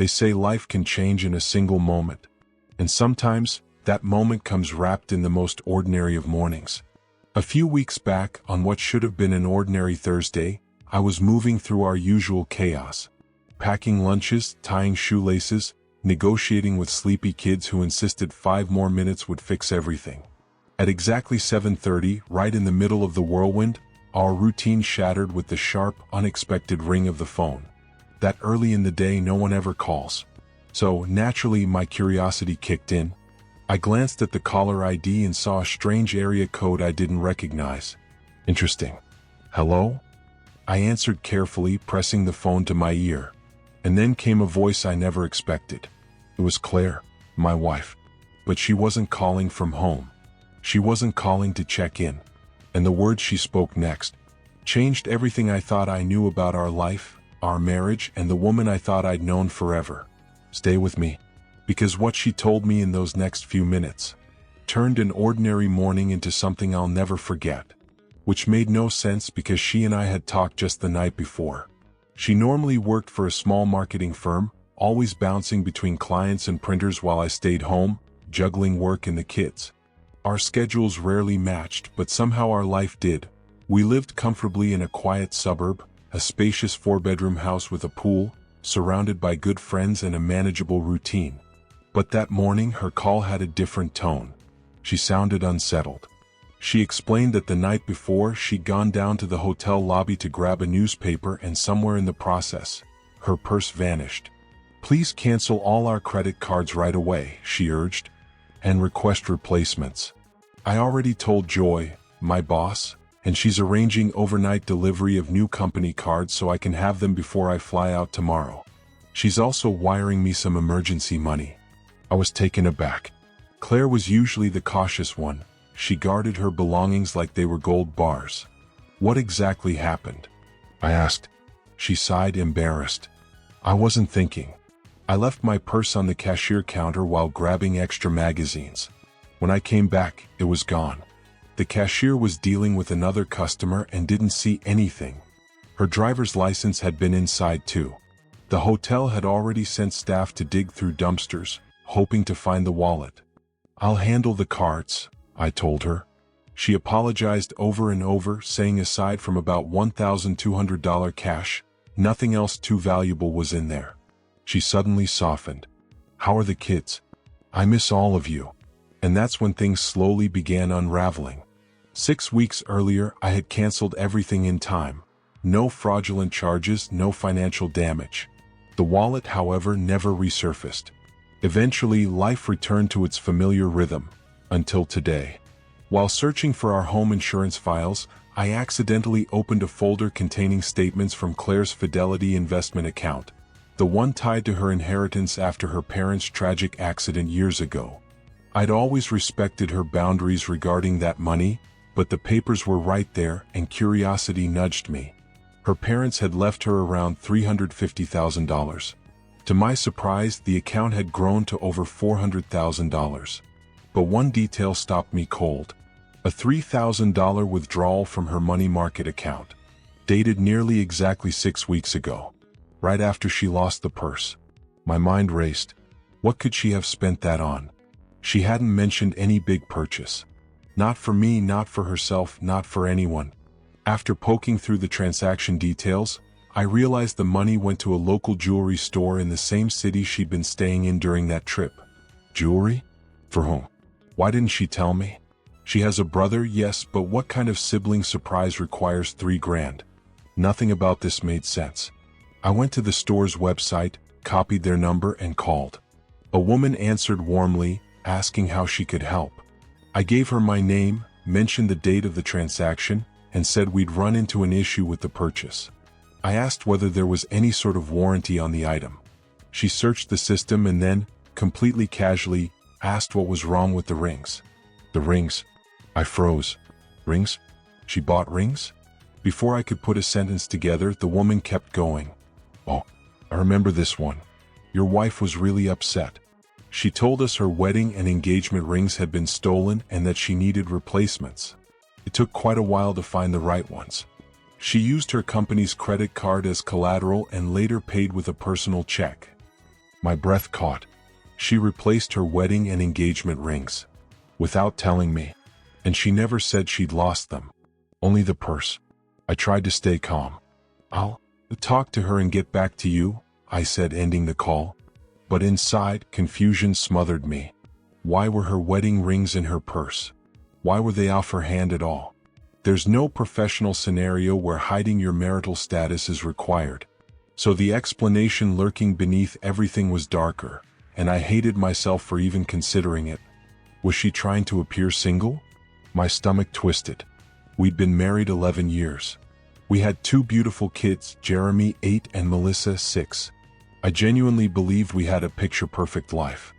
They say life can change in a single moment, and sometimes that moment comes wrapped in the most ordinary of mornings. A few weeks back, on what should have been an ordinary Thursday, I was moving through our usual chaos, packing lunches, tying shoelaces, negotiating with sleepy kids who insisted 5 more minutes would fix everything. At exactly 7:30, right in the middle of the whirlwind, our routine shattered with the sharp, unexpected ring of the phone. That early in the day no one ever calls. So, naturally, my curiosity kicked in. I glanced at the caller ID and saw a strange area code I didn't recognize. Interesting. Hello? I answered carefully, pressing the phone to my ear. And then came a voice I never expected. It was Claire, my wife. But she wasn't calling from home. She wasn't calling to check in. And the words she spoke next changed everything I thought I knew about our life, our marriage, and the woman I thought I'd known forever. Stay with me, because what she told me in those next few minutes turned an ordinary morning into something I'll never forget. Which made no sense because she and I had talked just the night before. She normally worked for a small marketing firm, always bouncing between clients and printers while I stayed home, juggling work and the kids. Our schedules rarely matched, but somehow our life did. We lived comfortably in a quiet suburb, a spacious 4-bedroom house with a pool, surrounded by good friends and a manageable routine. But that morning her call had a different tone. She sounded unsettled. She explained that the night before she'd gone down to the hotel lobby to grab a newspaper, and somewhere in the process, her purse vanished. Please cancel all our credit cards right away, she urged, and request replacements. I already told Joy, my boss, and she's arranging overnight delivery of new company cards so I can have them before I fly out tomorrow. She's also wiring me some emergency money. I was taken aback. Claire was usually the cautious one. She guarded her belongings like they were gold bars. What exactly happened? I asked. She sighed, embarrassed. I wasn't thinking. I left my purse on the cashier counter while grabbing extra magazines. When I came back, it was gone. The cashier was dealing with another customer and didn't see anything. Her driver's license had been inside too. The hotel had already sent staff to dig through dumpsters, hoping to find the wallet. I'll handle the cards, I told her. She apologized over and over, saying aside from about $1,200 cash, nothing else too valuable was in there. She suddenly softened. How are the kids? I miss all of you. And that's when things slowly began unraveling. 6 weeks earlier, I had canceled everything in time. No fraudulent charges, no financial damage. The wallet, however, never resurfaced. Eventually, life returned to its familiar rhythm. Until today. While searching for our home insurance files, I accidentally opened a folder containing statements from Claire's Fidelity investment account, the one tied to her inheritance after her parents' tragic accident years ago. I'd always respected her boundaries regarding that money, but the papers were right there and curiosity nudged me. Her parents had left her around $350,000. To my surprise, the account had grown to over $400,000. But one detail stopped me cold. A $3,000 withdrawal from her money market account, dated nearly exactly 6 weeks ago, right after she lost the purse. My mind raced. What could she have spent that on? She hadn't mentioned any big purchase. Not for me, not for herself, not for anyone. After poking through the transaction details, I realized the money went to a local jewelry store in the same city she'd been staying in during that trip. Jewelry? For whom? Why didn't she tell me? She has a brother, yes, but what kind of sibling surprise requires $3,000? Nothing about this made sense. I went to the store's website, copied their number, and called. A woman answered warmly, asking how she could help. I gave her my name, mentioned the date of the transaction, and said we'd run into an issue with the purchase. I asked whether there was any sort of warranty on the item. She searched the system and then, completely casually, asked what was wrong with the rings. The rings. I froze. Rings? She bought rings? Before I could put a sentence together, the woman kept going. Oh, I remember this one. Your wife was really upset. She told us her wedding and engagement rings had been stolen and that she needed replacements. It took quite a while to find the right ones. She used her company's credit card as collateral and later paid with a personal check. My breath caught. She replaced her wedding and engagement rings. Without telling me. And she never said she'd lost them. Only the purse. I tried to stay calm. "I'll talk to her and get back to you," I said, ending the call. But inside, confusion smothered me. Why were her wedding rings in her purse? Why were they off her hand at all? There's no professional scenario where hiding your marital status is required. So the explanation lurking beneath everything was darker, and I hated myself for even considering it. Was she trying to appear single? My stomach twisted. We'd been married 11 years. We had 2 beautiful kids, Jeremy 8 and Melissa 6. I genuinely believed we had a picture-perfect life.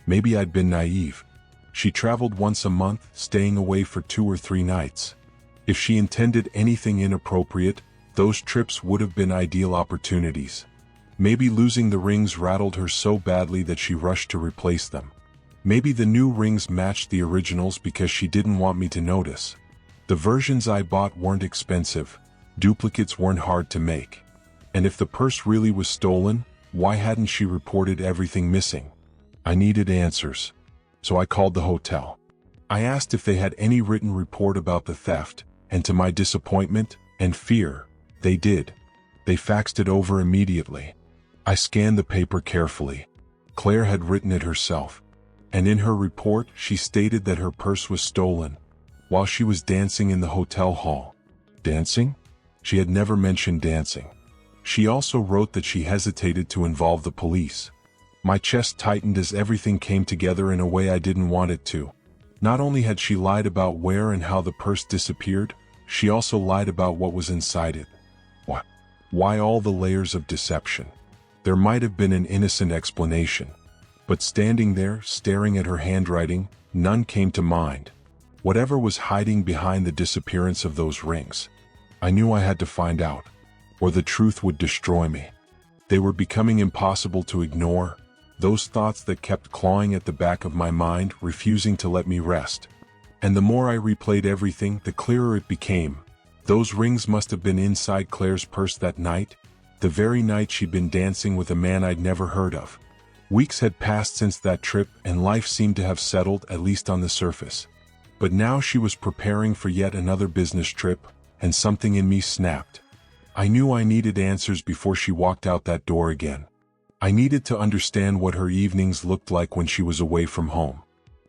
Maybe I'd been naive. She traveled once a month, staying away for 2 or 3 nights. If she intended anything inappropriate, those trips would have been ideal opportunities. Maybe losing the rings rattled her so badly that she rushed to replace them. Maybe the new rings matched the originals because she didn't want me to notice. The versions I bought weren't expensive. Duplicates weren't hard to make. And if the purse really was stolen, why hadn't she reported everything missing? I needed answers. So I called the hotel. I asked if they had any written report about the theft, and to my disappointment and fear, they did. They faxed it over immediately. I scanned the paper carefully. Claire had written it herself. And in her report, she stated that her purse was stolen while she was dancing in the hotel hall. Dancing? She had never mentioned dancing. She also wrote that she hesitated to involve the police. My chest tightened as everything came together in a way I didn't want it to. Not only had she lied about where and how the purse disappeared, she also lied about what was inside it. What? Why all the layers of deception? There might have been an innocent explanation. But standing there, staring at her handwriting, none came to mind. Whatever was hiding behind the disappearance of those rings, I knew I had to find out, or the truth would destroy me. They were becoming impossible to ignore, those thoughts that kept clawing at the back of my mind, refusing to let me rest. And the more I replayed everything, the clearer it became. Those rings must have been inside Claire's purse that night, the very night she'd been dancing with a man I'd never heard of. Weeks had passed since that trip, and life seemed to have settled, at least on the surface. But now she was preparing for yet another business trip, and something in me snapped. I knew I needed answers before she walked out that door again. I needed to understand what her evenings looked like when she was away from home.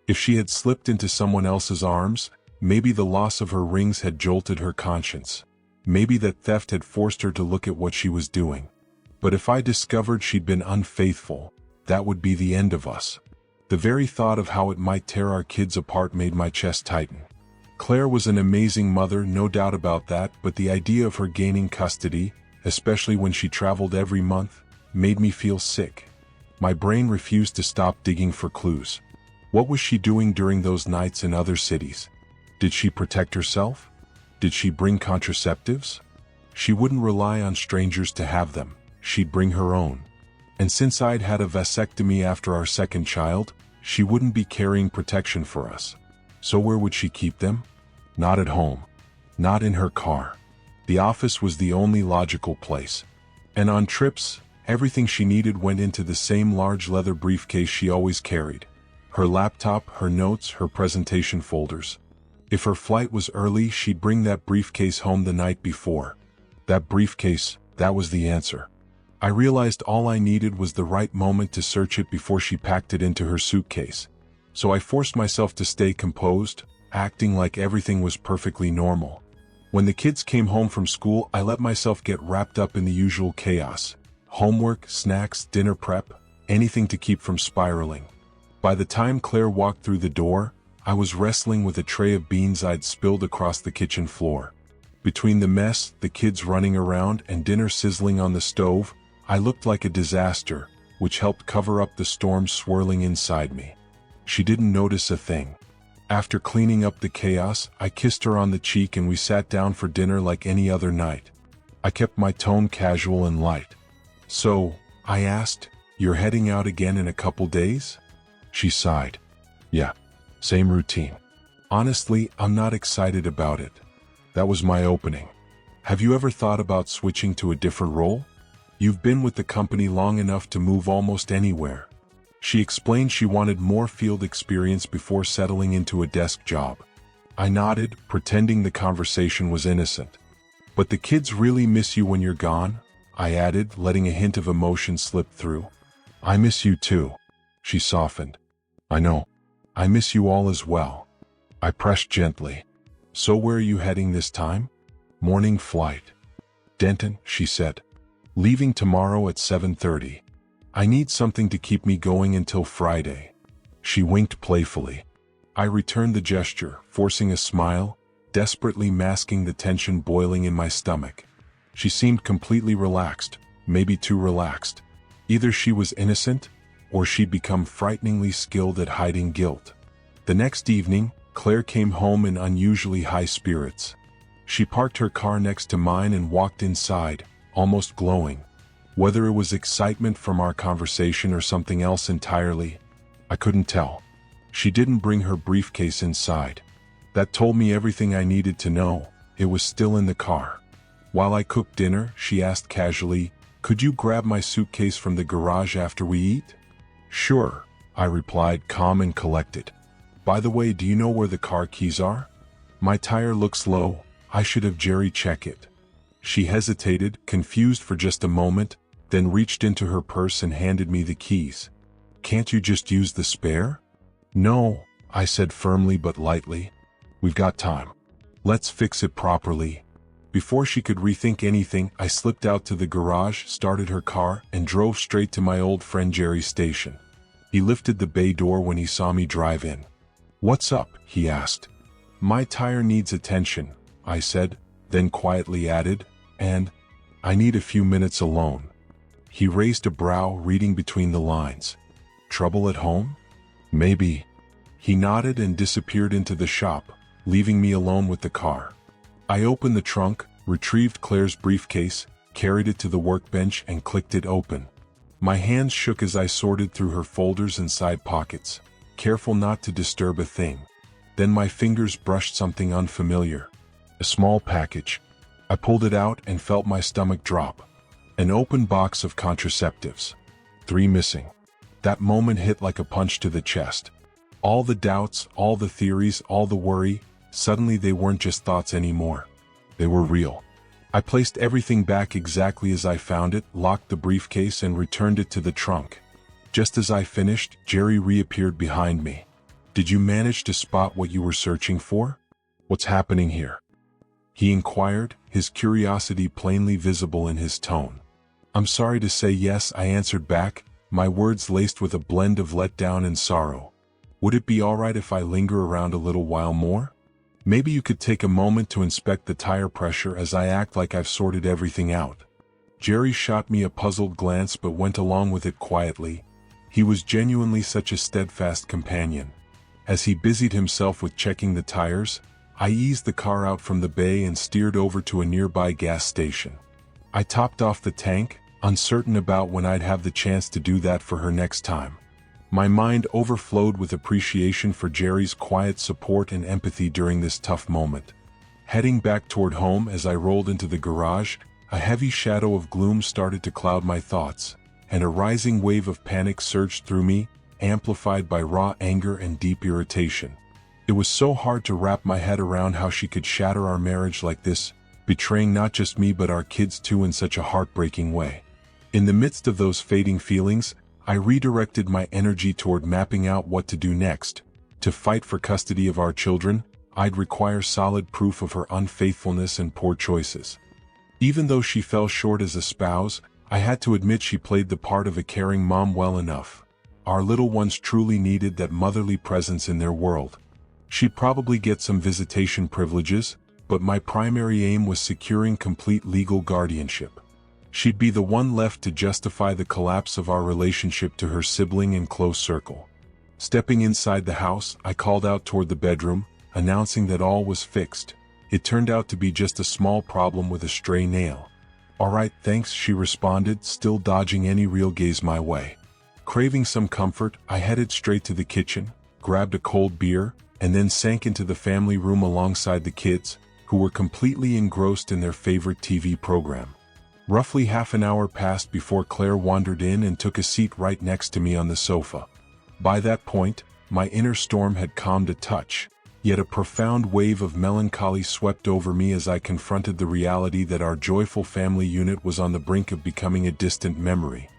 If she had slipped into someone else's arms, maybe the loss of her rings had jolted her conscience. Maybe that theft had forced her to look at what she was doing. But if I discovered she'd been unfaithful, that would be the end of us. The very thought of how it might tear our kids apart made my chest tighten. Claire was an amazing mother, no doubt about that, but the idea of her gaining custody, especially when she traveled every month, made me feel sick. My brain refused to stop digging for clues. What was she doing during those nights in other cities? Did she protect herself? Did she bring contraceptives? She wouldn't rely on strangers to have them. She'd bring her own. And since I'd had a vasectomy after our second child, she wouldn't be carrying protection for us. So where would she keep them? Not at home. Not in her car. The office was the only logical place. And on trips, everything she needed went into the same large leather briefcase she always carried. Her laptop, her notes, her presentation folders. If her flight was early, she'd bring that briefcase home the night before. That briefcase, that was the answer. I realized all I needed was the right moment to search it before she packed it into her suitcase. So I forced myself to stay composed, acting like everything was perfectly normal. When the kids came home from school, I let myself get wrapped up in the usual chaos. Homework, snacks, dinner prep, anything to keep from spiraling. By the time Claire walked through the door, I was wrestling with a tray of beans I'd spilled across the kitchen floor. Between the mess, the kids running around, and dinner sizzling on the stove, I looked like a disaster, which helped cover up the storm swirling inside me. She didn't notice a thing. After cleaning up the chaos, I kissed her on the cheek and we sat down for dinner like any other night. I kept my tone casual and light. "So," I asked, "you're heading out again in a couple days?" She sighed. "Yeah, same routine. Honestly, I'm not excited about it." That was my opening. "Have you ever thought about switching to a different role?" You've been with the company long enough to move almost anywhere. She explained she wanted more field experience before settling into a desk job. I nodded, pretending the conversation was innocent. But the kids really miss you when you're gone? I added, letting a hint of emotion slip through. I miss you too. She softened. I know. I miss you all as well. I pressed gently. So where are you heading this time? Morning flight. Denton, she said. Leaving tomorrow at 7:30. I need something to keep me going until Friday. She winked playfully. I returned the gesture, forcing a smile, desperately masking the tension boiling in my stomach. She seemed completely relaxed, maybe too relaxed. Either she was innocent, or she'd become frighteningly skilled at hiding guilt. The next evening, Claire came home in unusually high spirits. She parked her car next to mine and walked inside, almost glowing. Whether it was excitement from our conversation or something else entirely, I couldn't tell. She didn't bring her briefcase inside. That told me everything I needed to know. It was still in the car. While I cooked dinner, she asked casually, "Could you grab my suitcase from the garage after we eat?" "Sure," I replied, calm and collected. "By the way, do you know where the car keys are? My tire looks low. I should have Jerry check it." She hesitated, confused for just a moment, then reached into her purse and handed me the keys. "Can't you just use the spare?" "No," I said firmly but lightly. "We've got time. Let's fix it properly." Before she could rethink anything, I slipped out to the garage, started her car, and drove straight to my old friend Jerry's station. He lifted the bay door when he saw me drive in. "What's up?" he asked. "My tire needs attention," I said, then quietly added, "and I need a few minutes alone." He raised a brow, reading between the lines. "Trouble at home?" "Maybe." He nodded and disappeared into the shop, leaving me alone with the car. I opened the trunk, retrieved Claire's briefcase, carried it to the workbench and clicked it open. My hands shook as I sorted through her folders and side pockets, careful not to disturb a thing. Then my fingers brushed something unfamiliar. A small package. I pulled it out and felt my stomach drop. An open box of contraceptives. 3 missing. That moment hit like a punch to the chest. All the doubts, all the theories, all the worry, suddenly they weren't just thoughts anymore. They were real. I placed everything back exactly as I found it, locked the briefcase and returned it to the trunk. Just as I finished, Jerry reappeared behind me. "Did you manage to spot what you were searching for? What's happening here?" he inquired, his curiosity plainly visible in his tone. "I'm sorry to say yes," I answered back, my words laced with a blend of letdown and sorrow. "Would it be alright if I linger around a little while more? Maybe you could take a moment to inspect the tire pressure as I act like I've sorted everything out." Jerry shot me a puzzled glance but went along with it quietly. He was genuinely such a steadfast companion. As he busied himself with checking the tires, I eased the car out from the bay and steered over to a nearby gas station. I topped off the tank, uncertain about when I'd have the chance to do that for her next time. My mind overflowed with appreciation for Jerry's quiet support and empathy during this tough moment. Heading back toward home as I rolled into the garage, a heavy shadow of gloom started to cloud my thoughts, and a rising wave of panic surged through me, amplified by raw anger and deep irritation. It was so hard to wrap my head around how she could shatter our marriage like this, betraying not just me but our kids too in such a heartbreaking way. In the midst of those fading feelings, I redirected my energy toward mapping out what to do next. To fight for custody of our children, I'd require solid proof of her unfaithfulness and poor choices. Even though she fell short as a spouse, I had to admit she played the part of a caring mom well enough. Our little ones truly needed that motherly presence in their world. She'd probably get some visitation privileges, but my primary aim was securing complete legal guardianship. She'd be the one left to justify the collapse of our relationship to her sibling and close circle. Stepping inside the house, I called out toward the bedroom, announcing that all was fixed. It turned out to be just a small problem with a stray nail. "All right, thanks," she responded, still dodging any real gaze my way. Craving some comfort, I headed straight to the kitchen, grabbed a cold beer, and then sank into the family room alongside the kids, who were completely engrossed in their favorite TV program. Roughly half an hour passed before Claire wandered in and took a seat right next to me on the sofa. By that point, my inner storm had calmed a touch, yet a profound wave of melancholy swept over me as I confronted the reality that our joyful family unit was on the brink of becoming a distant memory.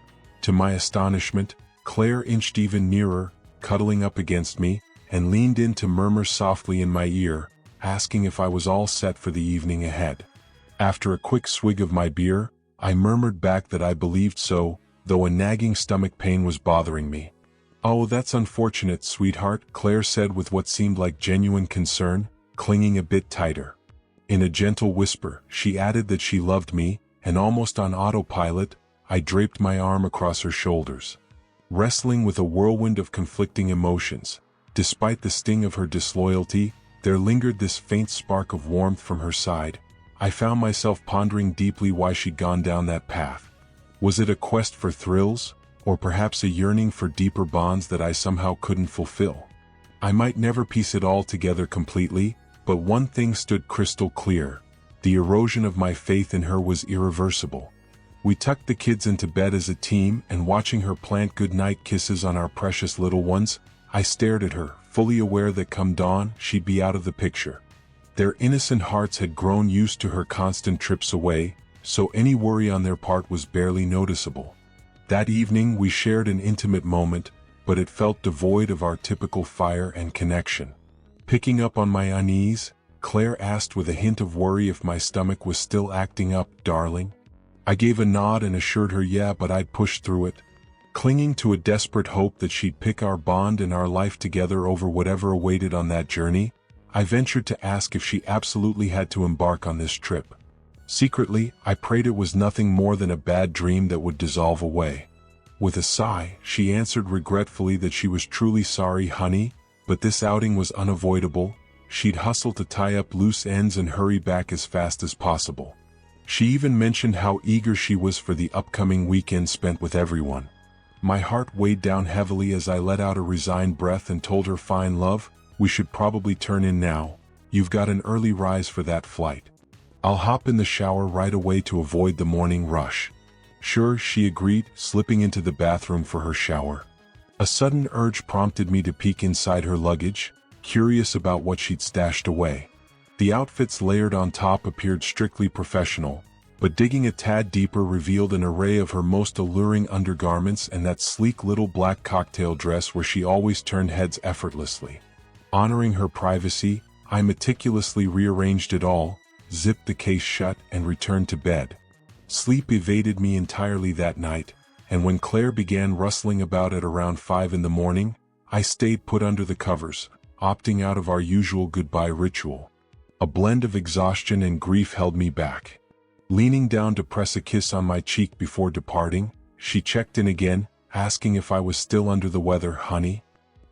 To my astonishment, Claire inched even nearer, cuddling up against me, and leaned in to murmur softly in my ear, asking if I was all set for the evening ahead. After a quick swig of my beer, I murmured back that I believed so, though a nagging stomach pain was bothering me. "Oh, that's unfortunate, sweetheart," Claire said with what seemed like genuine concern, clinging a bit tighter. In a gentle whisper, she added that she loved me, and almost on autopilot, I draped my arm across her shoulders. Wrestling with a whirlwind of conflicting emotions, despite the sting of her disloyalty, there lingered this faint spark of warmth from her side. I found myself pondering deeply why she'd gone down that path. Was it a quest for thrills, or perhaps a yearning for deeper bonds that I somehow couldn't fulfill? I might never piece it all together completely, but one thing stood crystal clear: the erosion of my faith in her was irreversible. We tucked the kids into bed as a team, and watching her plant goodnight kisses on our precious little ones, I stared at her, fully aware that come dawn, she'd be out of the picture. Their innocent hearts had grown used to her constant trips away, so any worry on their part was barely noticeable. That evening we shared an intimate moment, but it felt devoid of our typical fire and connection. Picking up on my unease, Claire asked with a hint of worry if my stomach was still acting up. "Darling?" I gave a nod and assured her yeah, but I'd push through it. Clinging to a desperate hope that she'd pick our bond and our life together over whatever awaited on that journey, I ventured to ask if she absolutely had to embark on this trip. Secretly, I prayed it was nothing more than a bad dream that would dissolve away. With a sigh, she answered regretfully that she was truly sorry, honey, but this outing was unavoidable. She'd hustle to tie up loose ends and hurry back as fast as possible. She even mentioned how eager she was for the upcoming weekend spent with everyone. My heart weighed down heavily as I let out a resigned breath and told her, "Fine, love, we should probably turn in now. You've got an early rise for that flight." "I'll hop in the shower right away to avoid the morning rush." "Sure," she agreed, slipping into the bathroom for her shower. A sudden urge prompted me to peek inside her luggage, curious about what she'd stashed away. The outfits layered on top appeared strictly professional, but digging a tad deeper revealed an array of her most alluring undergarments and that sleek little black cocktail dress where she always turned heads effortlessly. Honoring her privacy, I meticulously rearranged it all, zipped the case shut, and returned to bed. Sleep evaded me entirely that night, and when Claire began rustling about at around 5 in the morning, I stayed put under the covers, opting out of our usual goodbye ritual. A blend of exhaustion and grief held me back. Leaning down to press a kiss on my cheek before departing, she checked in again, asking if I was still under the weather. "Honey?"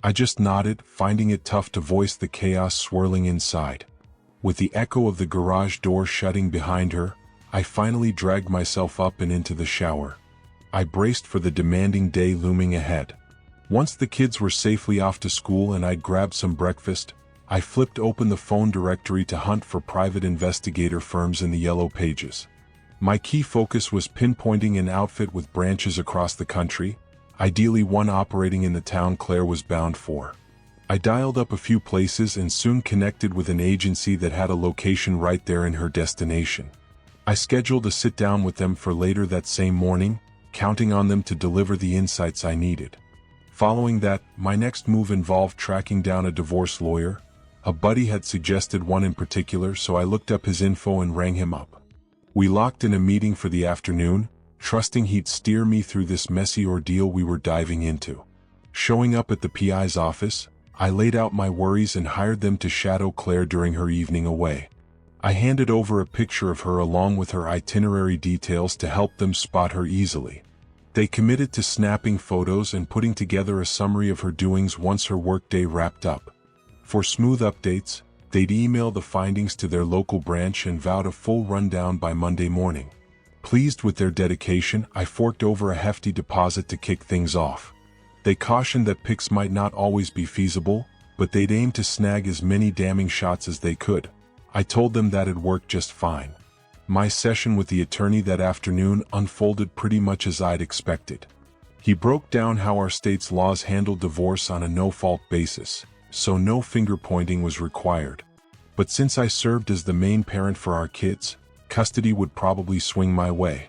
I just nodded, finding it tough to voice the chaos swirling inside. With the echo of the garage door shutting behind her, I finally dragged myself up and into the shower. I braced for the demanding day looming ahead. Once the kids were safely off to school and I'd grabbed some breakfast, I flipped open the phone directory to hunt for private investigator firms in the yellow pages. My key focus was pinpointing an outfit with branches across the country, ideally one operating in the town Claire was bound for. I dialed up a few places and soon connected with an agency that had a location right there in her destination. I scheduled a sit-down with them for later that same morning, counting on them to deliver the insights I needed. Following that, my next move involved tracking down a divorce lawyer. A buddy had suggested one in particular, so I looked up his info and rang him up. We locked in a meeting for the afternoon, trusting he'd steer me through this messy ordeal we were diving into. Showing up at the PI's office, I laid out my worries and hired them to shadow Claire during her evening away. I handed over a picture of her along with her itinerary details to help them spot her easily. They committed to snapping photos and putting together a summary of her doings once her workday wrapped up. For smooth updates, they'd email the findings to their local branch and vowed a full rundown by Monday morning. Pleased with their dedication, I forked over a hefty deposit to kick things off. They cautioned that pics might not always be feasible, but they'd aim to snag as many damning shots as they could. I told them that'd work just fine. My session with the attorney that afternoon unfolded pretty much as I'd expected. He broke down how our state's laws handle divorce on a no-fault basis, so no finger-pointing was required. But since I served as the main parent for our kids, custody would probably swing my way.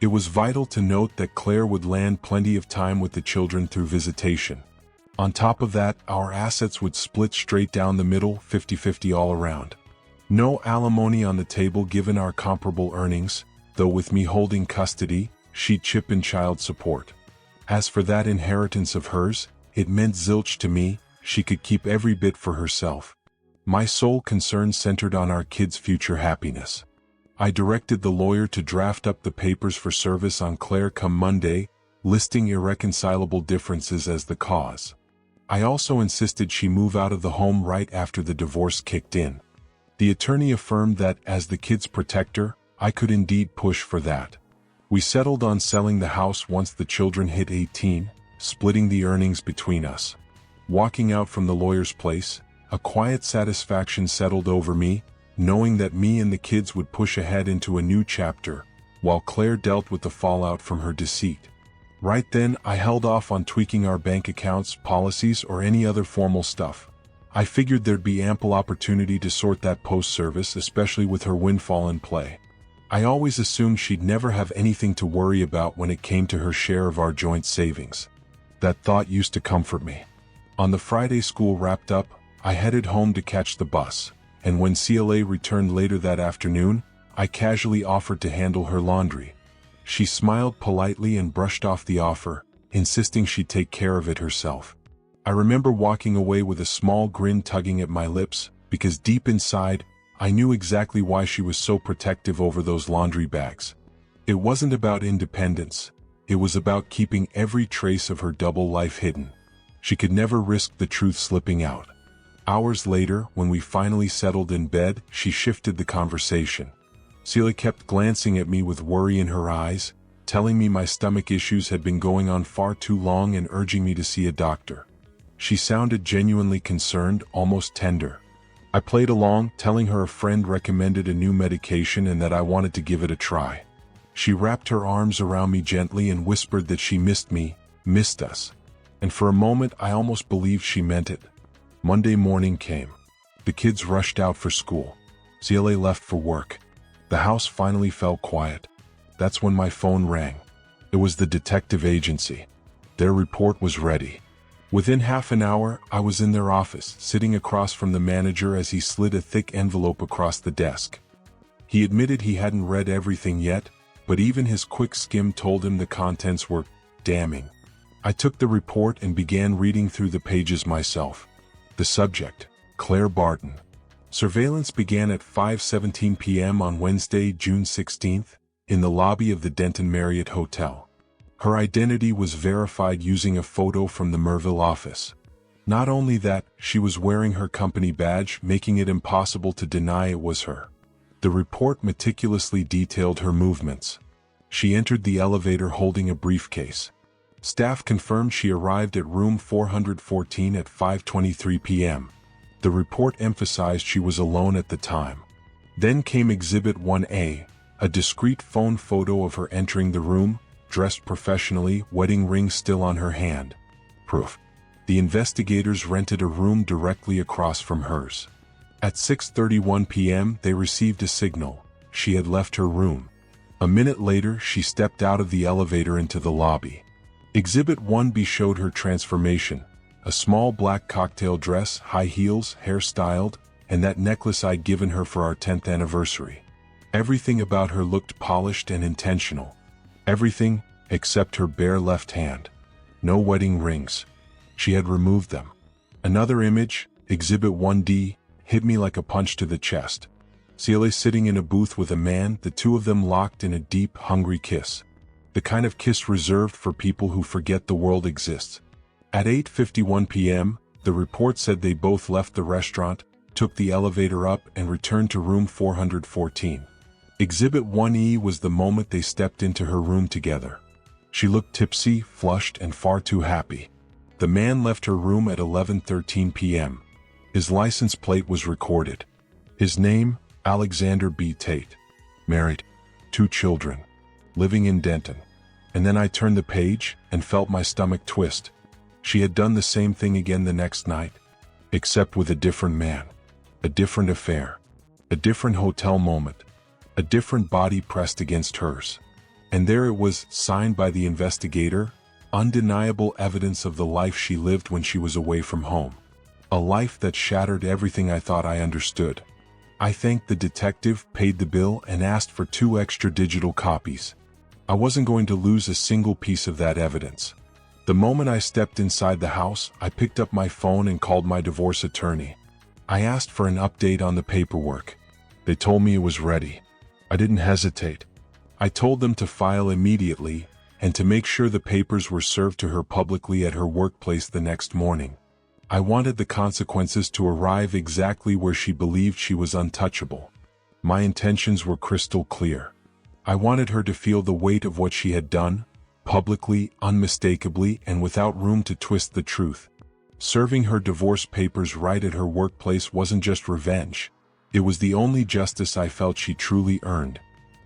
It was vital to note that Claire would land plenty of time with the children through visitation. On top of that, our assets would split straight down the middle, 50-50 all around. No alimony on the table given our comparable earnings, though with me holding custody, she'd chip in child support. As for that inheritance of hers, it meant zilch to me. She could keep every bit for herself. My sole concern centered on our kids' future happiness. I directed the lawyer to draft up the papers for service on Claire come Monday, listing irreconcilable differences as the cause. I also insisted she move out of the home right after the divorce kicked in. The attorney affirmed that, as the kid's protector, I could indeed push for that. We settled on selling the house once the children hit 18, splitting the earnings between us. Walking out from the lawyer's place, a quiet satisfaction settled over me, knowing that me and the kids would push ahead into a new chapter, while Claire dealt with the fallout from her deceit. Right then, I held off on tweaking our bank accounts, policies, or any other formal stuff. I figured there'd be ample opportunity to sort that post-service, especially with her windfall in play. I always assumed she'd never have anything to worry about when it came to her share of our joint savings. That thought used to comfort me. On the Friday school wrapped up, I headed home to catch the bus, and when CLA returned later that afternoon, I casually offered to handle her laundry. She smiled politely and brushed off the offer, insisting she'd take care of it herself. I remember walking away with a small grin tugging at my lips, because deep inside, I knew exactly why she was so protective over those laundry bags. It wasn't about independence. It was about keeping every trace of her double life hidden. She could never risk the truth slipping out. Hours later, when we finally settled in bed, she shifted the conversation. Celia kept glancing at me with worry in her eyes, telling me my stomach issues had been going on far too long and urging me to see a doctor. She sounded genuinely concerned, almost tender. I played along, telling her a friend recommended a new medication and that I wanted to give it a try. She wrapped her arms around me gently and whispered that she missed me, missed us. And for a moment I almost believed she meant it. Monday morning came. The kids rushed out for school. CLA left for work. The house finally fell quiet. That's when my phone rang. It was the detective agency. Their report was ready. Within half an hour, I was in their office, sitting across from the manager as he slid a thick envelope across the desk. He admitted he hadn't read everything yet, but even his quick skim told him the contents were damning. I took the report and began reading through the pages myself. The subject, Claire Barton. Surveillance began at 5:17 p.m. on Wednesday, June 16th, in the lobby of the Denton Marriott Hotel. Her identity was verified using a photo from the Merville office. Not only that, she was wearing her company badge, making it impossible to deny it was her. The report meticulously detailed her movements. She entered the elevator holding a briefcase. Staff confirmed she arrived at room 414 at 5:23 p.m. The report emphasized she was alone at the time. Then came Exhibit 1A, a discreet phone photo of her entering the room, dressed professionally, wedding ring still on her hand. Proof. The investigators rented a room directly across from hers. At 6:31 p.m. they received a signal. She had left her room. A minute later she stepped out of the elevator into the lobby. Exhibit 1B showed her transformation. A small black cocktail dress, high heels, hair styled, and that necklace I'd given her for our 10th anniversary. Everything about her looked polished and intentional. Everything, except her bare left hand. No wedding rings. She had removed them. Another image, Exhibit 1D, hit me like a punch to the chest. Celia sitting in a booth with a man, the two of them locked in a deep, hungry kiss. The kind of kiss reserved for people who forget the world exists. At 8:51 p.m., the report said they both left the restaurant, took the elevator up and returned to room 414. Exhibit 1E was the moment they stepped into her room together. She looked tipsy, flushed, and far too happy. The man left her room at 11:13 p.m. His license plate was recorded. His name, Alexander B. Tate. married, 2 children, living in Denton. And then I turned the page and felt my stomach twist. She had done the same thing again the next night, except with a different man, a different affair, a different hotel moment, a different body pressed against hers. And there it was, signed by the investigator, undeniable evidence of the life she lived when she was away from home. A life that shattered everything I thought I understood. I thanked the detective, paid the bill, and asked for 2 extra digital copies. I wasn't going to lose a single piece of that evidence. The moment I stepped inside the house, I picked up my phone and called my divorce attorney. I asked for an update on the paperwork. They told me it was ready. I didn't hesitate. I told them to file immediately and to make sure the papers were served to her publicly at her workplace the next morning. I wanted the consequences to arrive exactly where she believed she was untouchable. My intentions were crystal clear. I wanted her to feel the weight of what she had done, publicly, unmistakably, and without room to twist the truth. Serving her divorce papers right at her workplace wasn't just revenge. It was the only justice I felt she truly earned.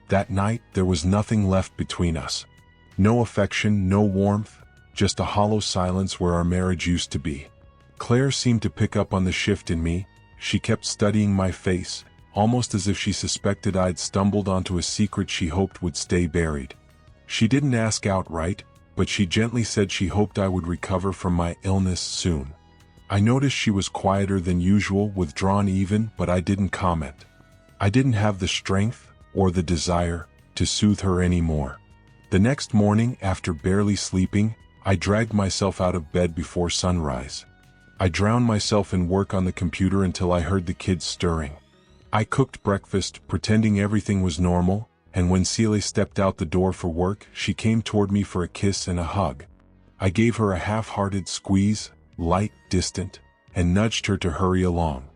That night, there was nothing left between us. No affection, no warmth, just a hollow silence where our marriage used to be. Claire seemed to pick up on the shift in me. She kept studying my face, almost as if she suspected I'd stumbled onto a secret she hoped would stay buried. She didn't ask outright, but she gently said she hoped I would recover from my illness soon. I noticed she was quieter than usual, withdrawn even, but I didn't comment. I didn't have the strength, or the desire, to soothe her anymore. The next morning, after barely sleeping, I dragged myself out of bed before sunrise. I drowned myself in work on the computer until I heard the kids stirring. I cooked breakfast, pretending everything was normal, and when Celia stepped out the door for work, she came toward me for a kiss and a hug. I gave her a half-hearted squeeze, light, distant, and nudged her to hurry along.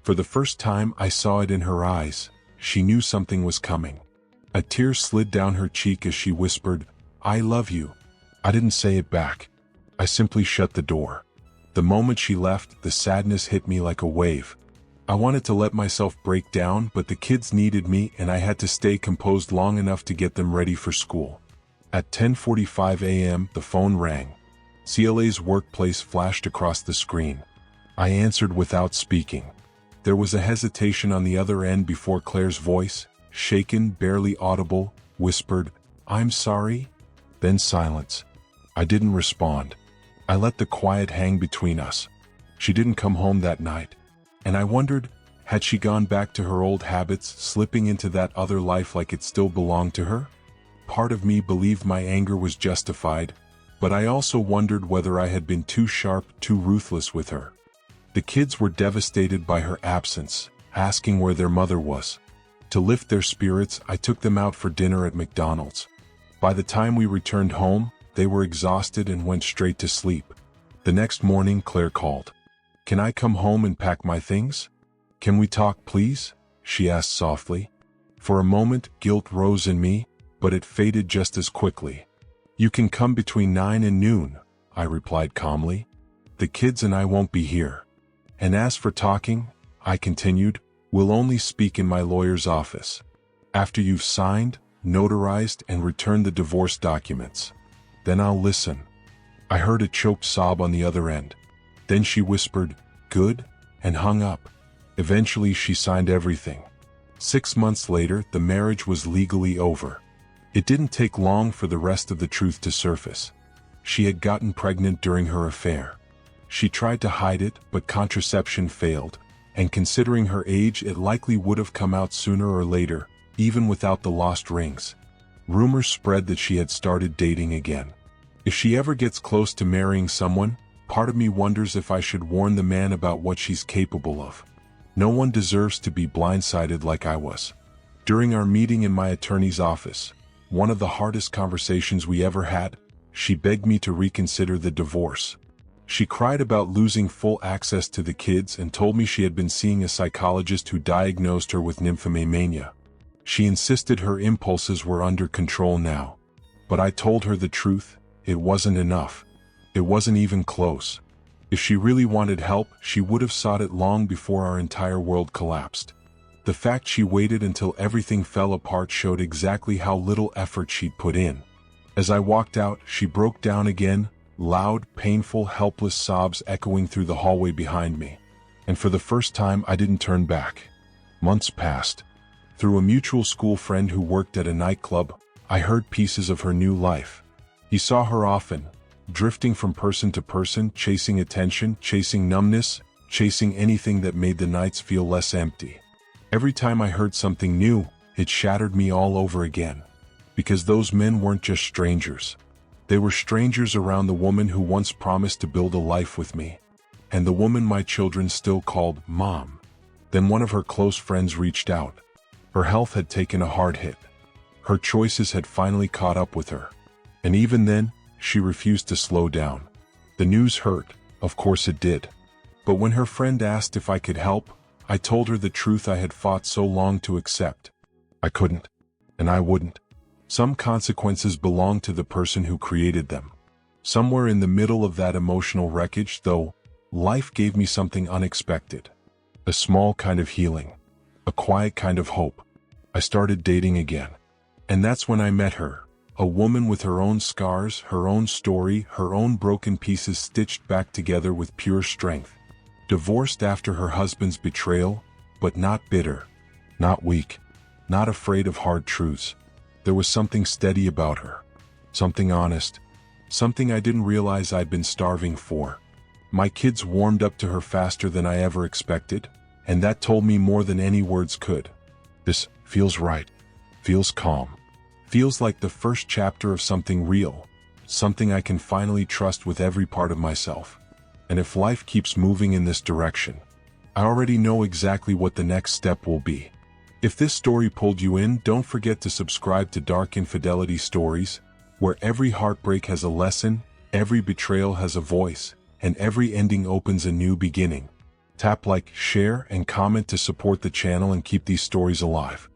For the first time, I saw it in her eyes. She knew something was coming. A tear slid down her cheek as she whispered, "I love you." I didn't say it back. I simply shut the door. The moment she left, the sadness hit me like a wave. I wanted to let myself break down, but the kids needed me and I had to stay composed long enough to get them ready for school. At 10:45 a.m., the phone rang. CLA's workplace flashed across the screen. I answered without speaking. There was a hesitation on the other end before Claire's voice, shaken, barely audible, whispered, "I'm sorry." Then silence. I didn't respond. I let the quiet hang between us. She didn't come home that night. And I wondered, had she gone back to her old habits, slipping into that other life like it still belonged to her? Part of me believed my anger was justified, but I also wondered whether I had been too sharp, too ruthless with her. The kids were devastated by her absence, asking where their mother was. To lift their spirits, I took them out for dinner at McDonald's. By the time we returned home, they were exhausted and went straight to sleep. The next morning, Claire called. "Can I come home and pack my things? Can we talk, please?" she asked softly. For a moment, guilt rose in me, but it faded just as quickly. "You can come between 9 and noon," I replied calmly. "The kids and I won't be here. And as for talking," I continued, "we'll only speak in my lawyer's office. After you've signed, notarized, and returned the divorce documents. Then I'll listen." I heard a choked sob on the other end. Then she whispered, "Good," and hung up. Eventually she signed everything. 6 months later, the marriage was legally over. It didn't take long for the rest of the truth to surface. She had gotten pregnant during her affair. She tried to hide it, but contraception failed, and considering her age, it likely would have come out sooner or later, even without the lost rings. Rumors spread that she had started dating again. If she ever gets close to marrying someone, part of me wonders if I should warn the man about what she's capable of. No one deserves to be blindsided like I was. During our meeting in my attorney's office, one of the hardest conversations we ever had, she begged me to reconsider the divorce. She cried about losing full access to the kids and told me she had been seeing a psychologist who diagnosed her with nymphomania. She insisted her impulses were under control now. But I told her the truth, it wasn't enough. It wasn't even close. If she really wanted help, she would have sought it long before our entire world collapsed. The fact she waited until everything fell apart showed exactly how little effort she'd put in. As I walked out, she broke down again, loud, painful, helpless sobs echoing through the hallway behind me. And for the first time, I didn't turn back. Months passed. Through a mutual school friend who worked at a nightclub, I heard pieces of her new life. He saw her often, drifting from person to person, chasing attention, chasing numbness, chasing anything that made the nights feel less empty. Every time I heard something new, it shattered me all over again. Because those men weren't just strangers. They were strangers around the woman who once promised to build a life with me. And the woman my children still called Mom. Then one of her close friends reached out. Her health had taken a hard hit. Her choices had finally caught up with her. And even then, she refused to slow down. The news hurt, of course it did. But when her friend asked if I could help, I told her the truth I had fought so long to accept. I couldn't. And I wouldn't. Some consequences belong to the person who created them. Somewhere in the middle of that emotional wreckage, though, life gave me something unexpected. A small kind of healing. A quiet kind of hope. I started dating again. And that's when I met her. A woman with her own scars, her own story, her own broken pieces stitched back together with pure strength. Divorced after her husband's betrayal, but not bitter, not weak, not afraid of hard truths. There was something steady about her. Something honest. Something I didn't realize I'd been starving for. My kids warmed up to her faster than I ever expected, and that told me more than any words could. This feels right. Feels calm. Feels like the first chapter of something real. Something I can finally trust with every part of myself. And if life keeps moving in this direction, I already know exactly what the next step will be. If this story pulled you in, don't forget to subscribe to Dark Infidelity Stories, where every heartbreak has a lesson, every betrayal has a voice, and every ending opens a new beginning. Tap like, share, and comment to support the channel and keep these stories alive.